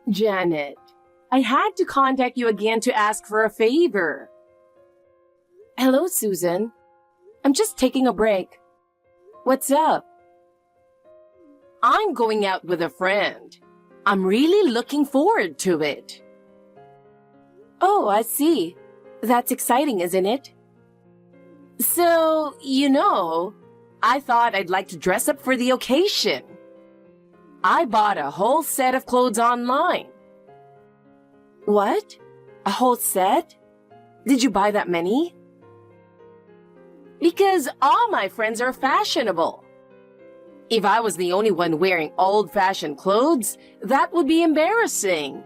Janet, I had to contact you again to ask for a favor. Hello, Susan. I'm just taking a break. What's up? I'm going out with a friend. I'm really looking forward to it. Oh, I see. That's exciting, isn't it? So, I thought I'd like to dress up for the occasion. I bought a whole set of clothes online. What? A whole set? Did you buy that many? Because all my friends are fashionable. If I was the only one wearing old-fashioned clothes, that would be embarrassing.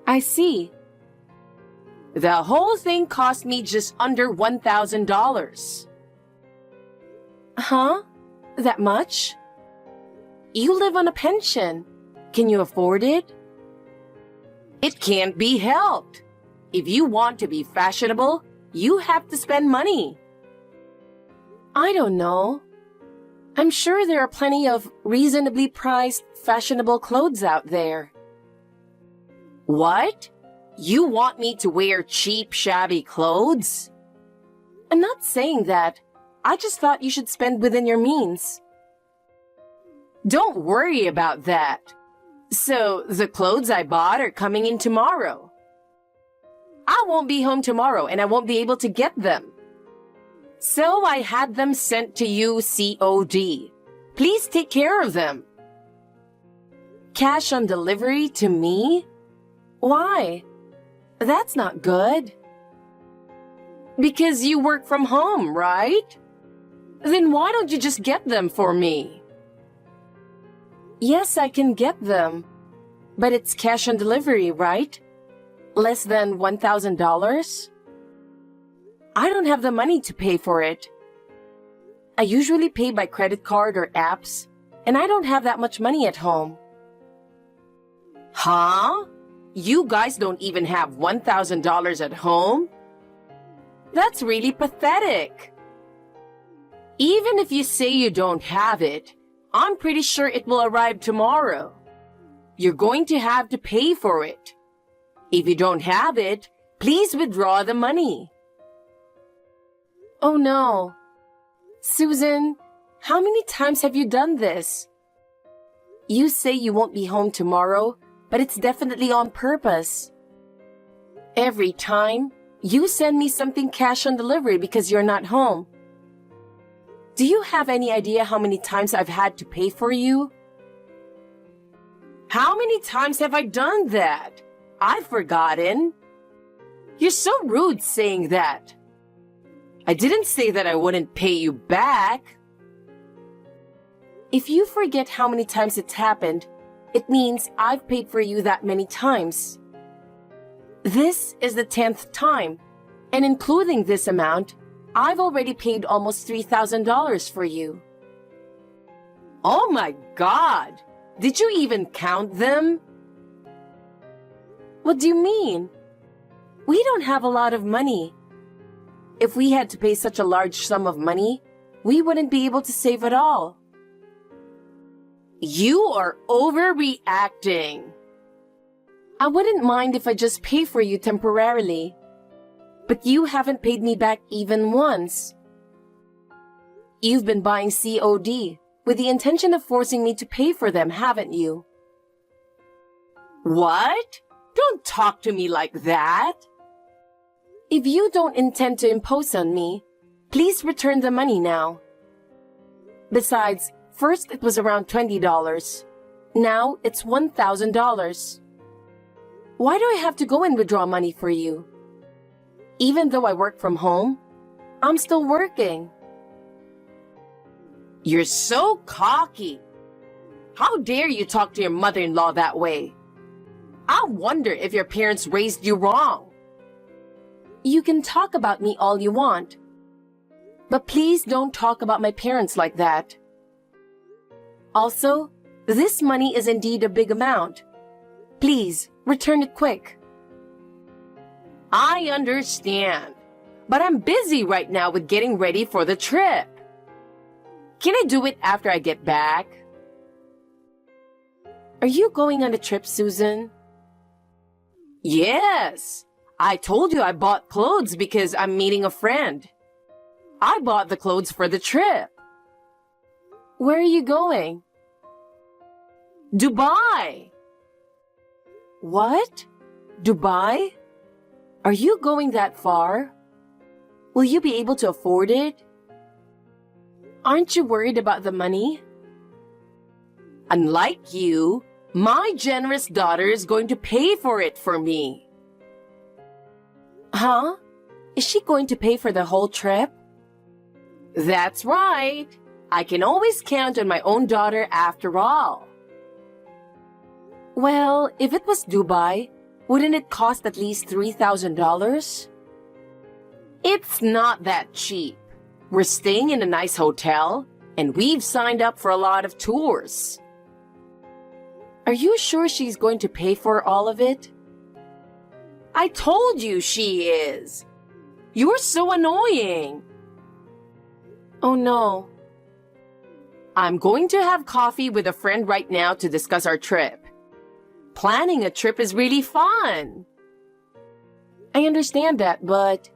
I see. The whole thing cost me just under $1,000. Huh? That much? You live on a pension. Can you afford it? It can't be helped. If you want to be fashionable, you have to spend money. I don't know. I'm sure there are plenty of reasonably priced fashionable clothes out there. What? You want me to wear cheap, shabby clothes? I'm not saying that. I just thought you should spend within your means. Don't worry about that. So, the clothes I bought are coming in tomorrow. I won't be home tomorrow and I won't be able to get them. So I had them sent to you COD. Please take care of them. Cash on delivery to me? Why? That's not good. Because you work from home, right? Then why don't you just get them for me? Yes, I can get them. But it's cash on delivery, right? Less than $1,000? I don't have the money to pay for it. I usually pay by credit card or apps, and I don't have that much money at home. Huh? You guys don't even have $1,000 at home? That's really pathetic. Even if you say you don't have it, I'm pretty sure it will arrive tomorrow. You're going to have to pay for it. If you don't have it, please withdraw the money. Oh no. Susan, how many times have you done this? You say you won't be home tomorrow, but it's definitely on purpose. Every time, you send me something cash on delivery because you're not home. Do you have any idea how many times I've had to pay for you? How many times have I done that? I've forgotten. You're so rude saying that. I didn't say that I wouldn't pay you back. If you forget how many times it's happened, it means I've paid for you that many times. This is the 10th time, and including this amount, I've already paid almost $3,000 for you. Oh my God! Did you even count them? What do you mean? We don't have a lot of money. If we had to pay such a large sum of money, we wouldn't be able to save at all. You are overreacting. I wouldn't mind if I just pay for you temporarily. But you haven't paid me back even once. You've been buying COD with the intention of forcing me to pay for them, haven't you? What? Don't talk to me like that. If you don't intend to impose on me, please return the money now. Besides, first it was around $20. Now it's $1,000. Why do I have to go and withdraw money for you? Even though I work from home, I'm still working. You're so cocky. How dare you talk to your mother-in-law that way? I wonder if your parents raised you wrong. You can talk about me all you want, but please don't talk about my parents like that. Also, this money is indeed a big amount. Please, return it quick. I understand, but I'm busy right now with getting ready for the trip. Can I do it after I get back? Are you going on a trip, Susan? Yes. I told you I bought clothes because I'm meeting a friend. I bought the clothes for the trip. Where are you going? Dubai. What? Dubai? Are you going that far? Will you be able to afford it? Aren't you worried about the money? Unlike you, my generous daughter is going to pay for it for me. Huh? Is she going to pay for the whole trip? That's right. I can always count on my own daughter after all. Well, if it was Dubai, wouldn't it cost at least $3,000? It's not that cheap. We're staying in a nice hotel, and we've signed up for a lot of tours. Are you sure she's going to pay for all of it? I told you she is. You're so annoying. Oh no. I'm going to have coffee with a friend right now to discuss our trip. Planning a trip is really fun. I understand that, but...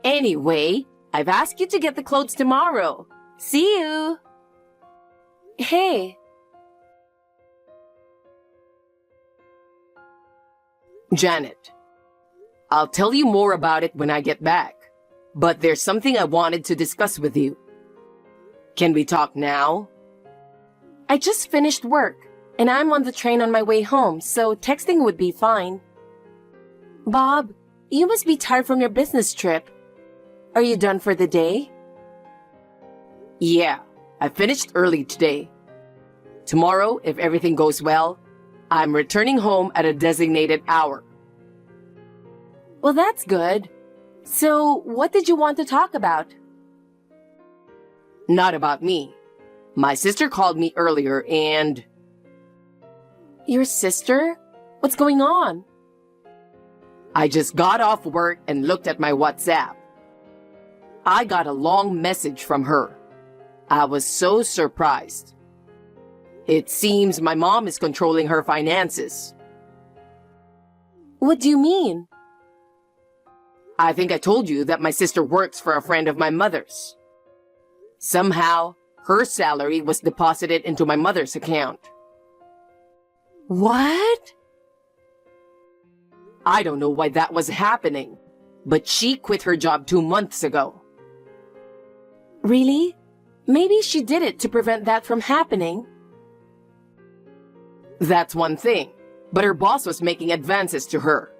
Anyway, I've asked you to get the clothes tomorrow. See you. Hey. Janet, I'll tell you more about it when I get back, but there's something I wanted to discuss with you. Can we talk now? I just finished work, and I'm on the train on my way home, so texting would be fine. Bob, you must be tired from your business trip. Are you done for the day? Yeah, I finished early today. Tomorrow, if everything goes well, I'm returning home at a designated hour. Well, that's good. So, what did you want to talk about? Not about me. My sister called me earlier and... Your sister? What's going on? I just got off work and looked at my WhatsApp. I got a long message from her. I was so surprised. It seems my mom is controlling her finances. What do you mean? I think I told you that my sister works for a friend of my mother's. Somehow, her salary was deposited into my mother's account. What? I don't know why that was happening, but she quit her job 2 months ago. Really? Maybe she did it to prevent that from happening. That's one thing, but her boss was making advances to her.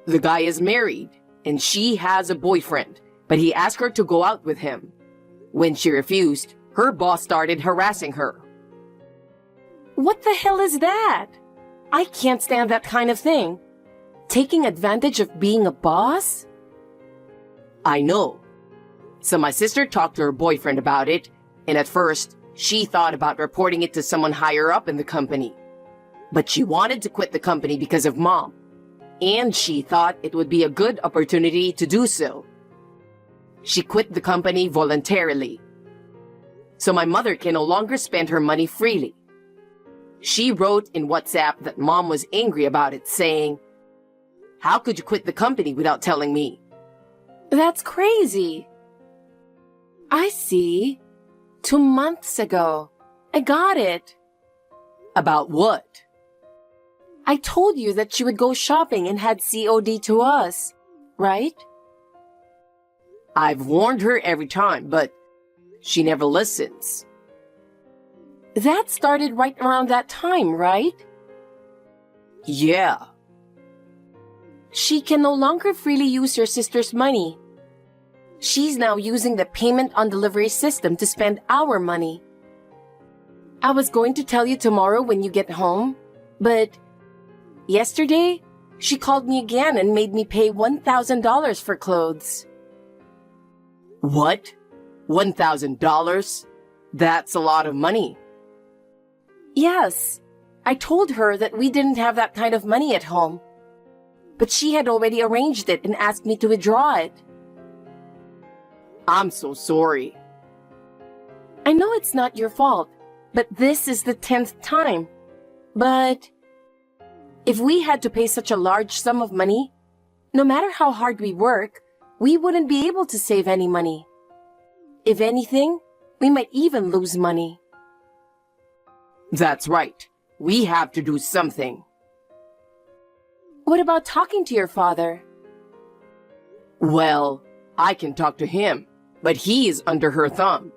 The guy is married, and she has a boyfriend, but he asked her to go out with him. When she refused, her boss started harassing her. What the hell is that? I can't stand that kind of thing. Taking advantage of being a boss? I know. So my sister talked to her boyfriend about it, and at first, she thought about reporting it to someone higher up in the company. But she wanted to quit the company because of Mom, and she thought it would be a good opportunity to do so. She quit the company voluntarily. So my mother can no longer spend her money freely. She wrote in WhatsApp that Mom was angry about it, saying, "How could you quit the company without telling me?" That's crazy. I see. 2 months ago. I got it. About what? I told you that she would go shopping and had COD to us, right? I've warned her every time, but she never listens. That started right around that time, right? Yeah. She can no longer freely use your sister's money. She's now using the payment on delivery system to spend our money. I was going to tell you tomorrow when you get home, but yesterday, she called me again and made me pay $1,000 for clothes. What? $1,000? That's a lot of money. Yes. I told her that we didn't have that kind of money at home. But she had already arranged it and asked me to withdraw it. I'm so sorry. I know it's not your fault, but this is the 10th time. But if we had to pay such a large sum of money, no matter how hard we work, we wouldn't be able to save any money. If anything, we might even lose money. That's right. We have to do something. What about talking to your father? Well, I can talk to him, but he is under her thumb.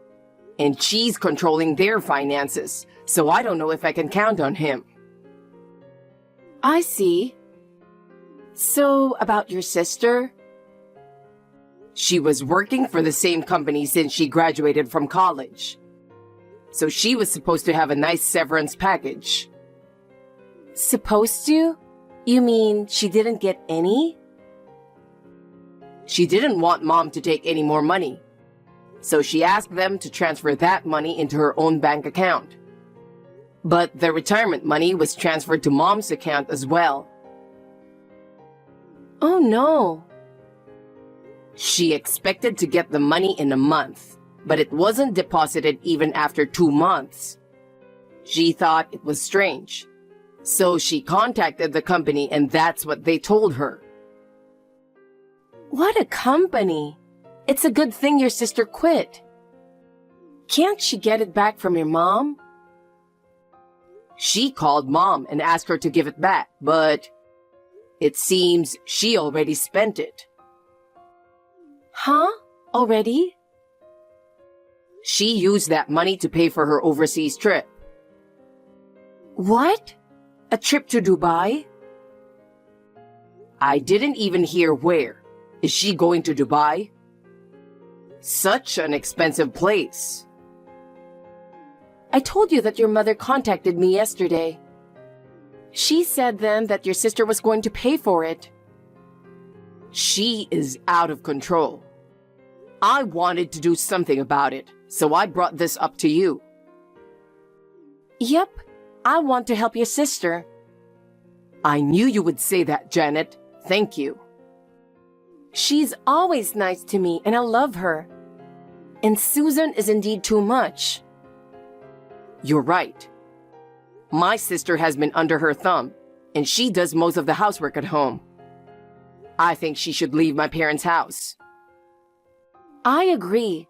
And she's controlling their finances, so I don't know if I can count on him. I see. So, about your sister? She was working for the same company since she graduated from college. So she was supposed to have a nice severance package. Supposed to? You mean she didn't get any? She didn't want Mom to take any more money. So she asked them to transfer that money into her own bank account. But the retirement money was transferred to Mom's account as well. Oh no. She expected to get the money in a month, but it wasn't deposited even after 2 months. She thought it was strange. So she contacted the company and that's what they told her. What a company! It's a good thing your sister quit. Can't she get it back from your mom? She called Mom and asked her to give it back, but it seems she already spent it. Huh? Already? She used that money to pay for her overseas trip. What? A trip to Dubai? I didn't even hear where. Is she going to Dubai? Such an expensive place. I told you that your mother contacted me yesterday. She said then that your sister was going to pay for it. She is out of control. I wanted to do something about it, so I brought this up to you. Yep, I want to help your sister. I knew you would say that, Janet. Thank you. She's always nice to me and I love her. And Susan is indeed too much. You're right. My sister has been under her thumb, and she does most of the housework at home. I think she should leave my parents' house. I agree.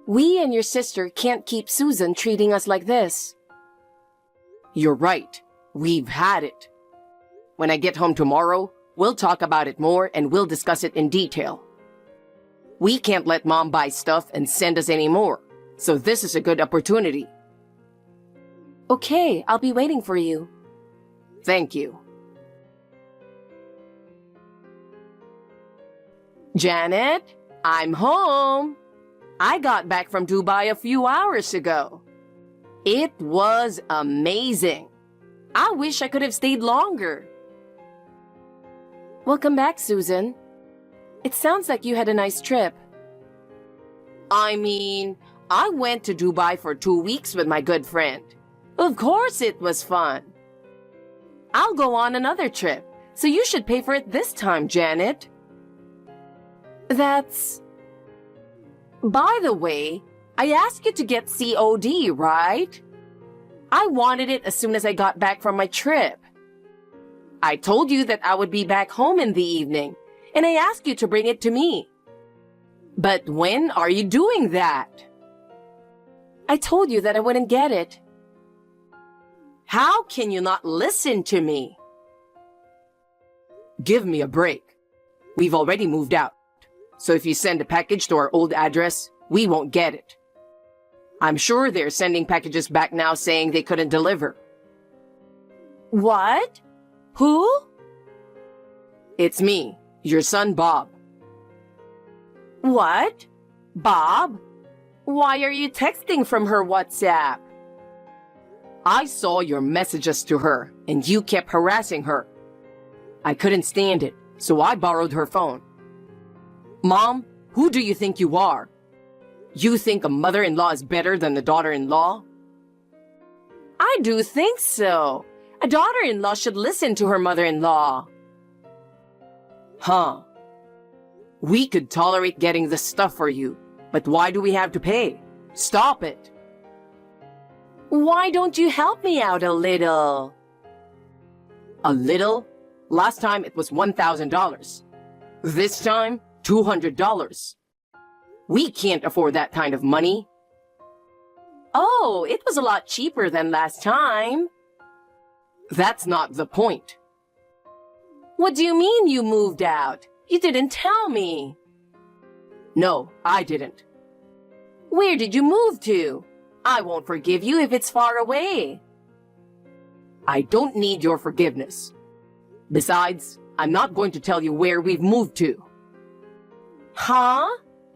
We and your sister can't keep Susan treating us like this. You're right. We've had it. When I get home tomorrow, we'll talk about it more and we'll discuss it in detail. We can't let Mom buy stuff and send us any more, so this is a good opportunity. Okay, I'll be waiting for you. Thank you. Janet, I'm home. I got back from Dubai a few hours ago. It was amazing. I wish I could have stayed longer. Welcome back, Susan. It sounds like you had a nice trip. I mean, I went to Dubai for 2 weeks with my good friend. Of course it was fun. I'll go on another trip, so you should pay for it this time, Janet. That's... By the way, I asked you to get COD, right? I wanted it as soon as I got back from my trip. I told you that I would be back home in the evening, and I asked you to bring it to me. But when are you doing that? I told you that I wouldn't get it. How can you not listen to me? Give me a break. We've already moved out, so if you send a package to our old address, we won't get it. I'm sure they're sending packages back now saying they couldn't deliver. What? Who? It's me, your son Bob. What? Bob? Why are you texting from her WhatsApp? I saw your messages to her, and you kept harassing her. I couldn't stand it, so I borrowed her phone. Mom, who do you think you are? You think a mother-in-law is better than a daughter-in-law? I do think so. A daughter-in-law should listen to her mother-in-law. Huh. We could tolerate getting the stuff for you, but why do we have to pay? Stop it. Why don't you help me out a little? A little? Last time it was $1,000. This time, $200. We can't afford that kind of money. Oh, it was a lot cheaper than last time. That's not the point. What do you mean you moved out? You didn't tell me. No, I didn't. Where did you move to? I won't forgive you if it's far away. I don't need your forgiveness. Besides, I'm not going to tell you where we've moved to. Huh?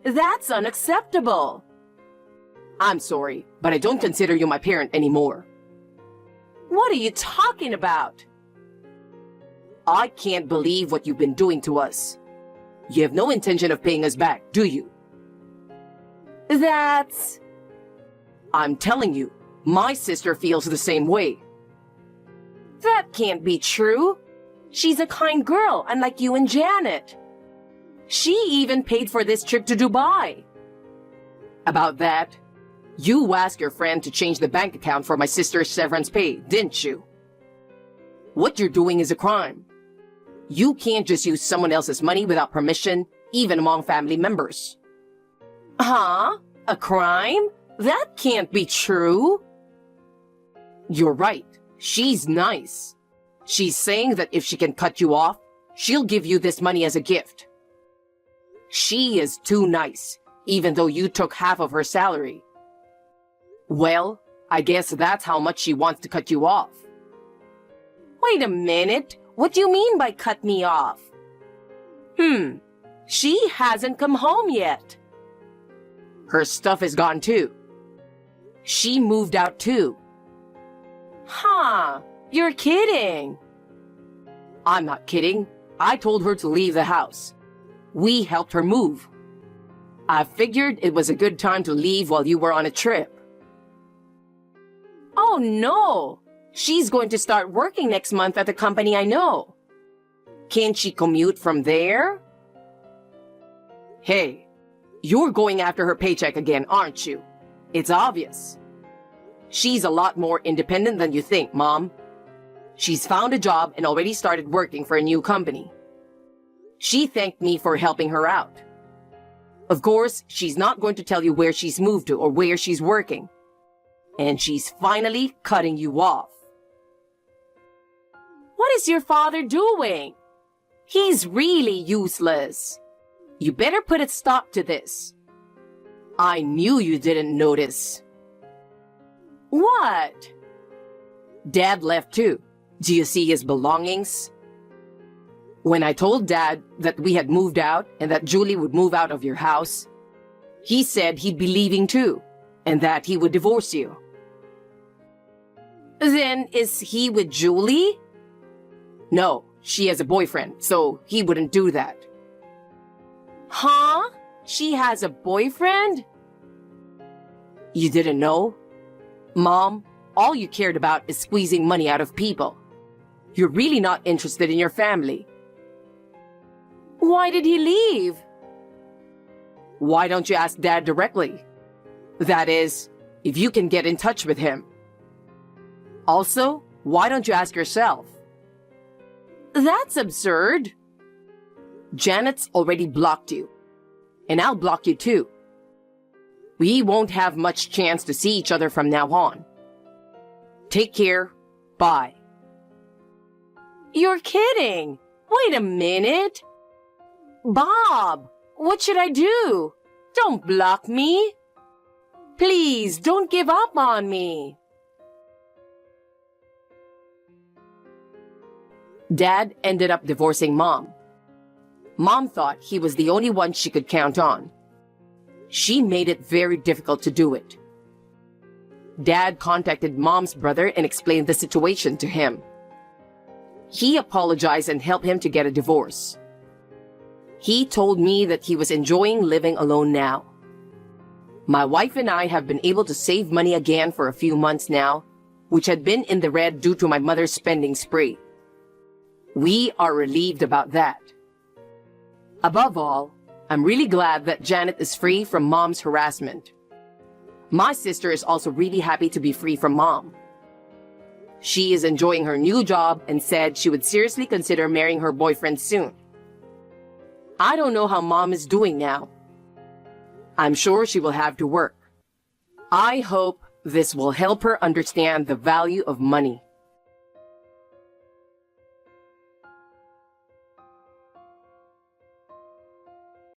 That's unacceptable. I'm sorry, but I don't consider you my parent anymore. What are you talking about? I can't believe what you've been doing to us. You have no intention of paying us back, do you? That's... I'm telling you, my sister feels the same way. That can't be true. She's a kind girl, unlike you and Janet. She even paid for this trip to Dubai. About that, you asked your friend to change the bank account for my sister's severance pay, didn't you? What you're doing is a crime. You can't just use someone else's money without permission, even among family members. Huh? A crime? That can't be true. You're right. She's nice. She's saying that if she can cut you off, she'll give you this money as a gift. She is too nice, even though you took half of her salary. Well, I guess that's how much she wants to cut you off. Wait a minute. What do you mean by cut me off? She hasn't come home yet. Her stuff is gone too. She moved out too. Huh, you're kidding. I'm not kidding. I told her to leave the house. We helped her move. I figured it was a good time to leave while you were on a trip. Oh no! She's going to start working next month at the company I know. Can't she commute from there? Hey, you're going after her paycheck again, aren't you? It's obvious. She's a lot more independent than you think, Mom. She's found a job and already started working for a new company. She thanked me for helping her out. Of course, she's not going to tell you where she's moved to or where she's working. And she's finally cutting you off. What is your father doing? He's really useless. You better put a stop to this. I knew you didn't notice. What? Dad left too. Do you see his belongings? When I told Dad that we had moved out and that Julie would move out of your house, he said he'd be leaving too, and that he would divorce you. Then is he with Julie? No, she has a boyfriend, so he wouldn't do that. Huh? She has a boyfriend? You didn't know? Mom, all you cared about is squeezing money out of people. You're really not interested in your family. Why did he leave? Why don't you ask Dad directly? That is, if you can get in touch with him. Also, why don't you ask yourself? That's absurd. Janet's already blocked you. And I'll block you too. We won't have much chance to see each other from now on. Take care. Bye. You're kidding. Wait a minute. Bob, what should I do? Don't block me. Please, don't give up on me. Dad ended up divorcing Mom. Mom thought he was the only one she could count on. She made it very difficult to do it. Dad contacted Mom's brother and explained the situation to him. He apologized and helped him to get a divorce. He told me that he was enjoying living alone now. My wife and I have been able to save money again for a few months now, which had been in the red due to my mother's spending spree. We are relieved about that. Above all, I'm really glad that Janet is free from Mom's harassment. My sister is also really happy to be free from mom. She is enjoying her new job and said she would seriously consider marrying her boyfriend soon. I don't know how mom is doing now. I'm sure she will have to work. I hope this will help her understand the value of money.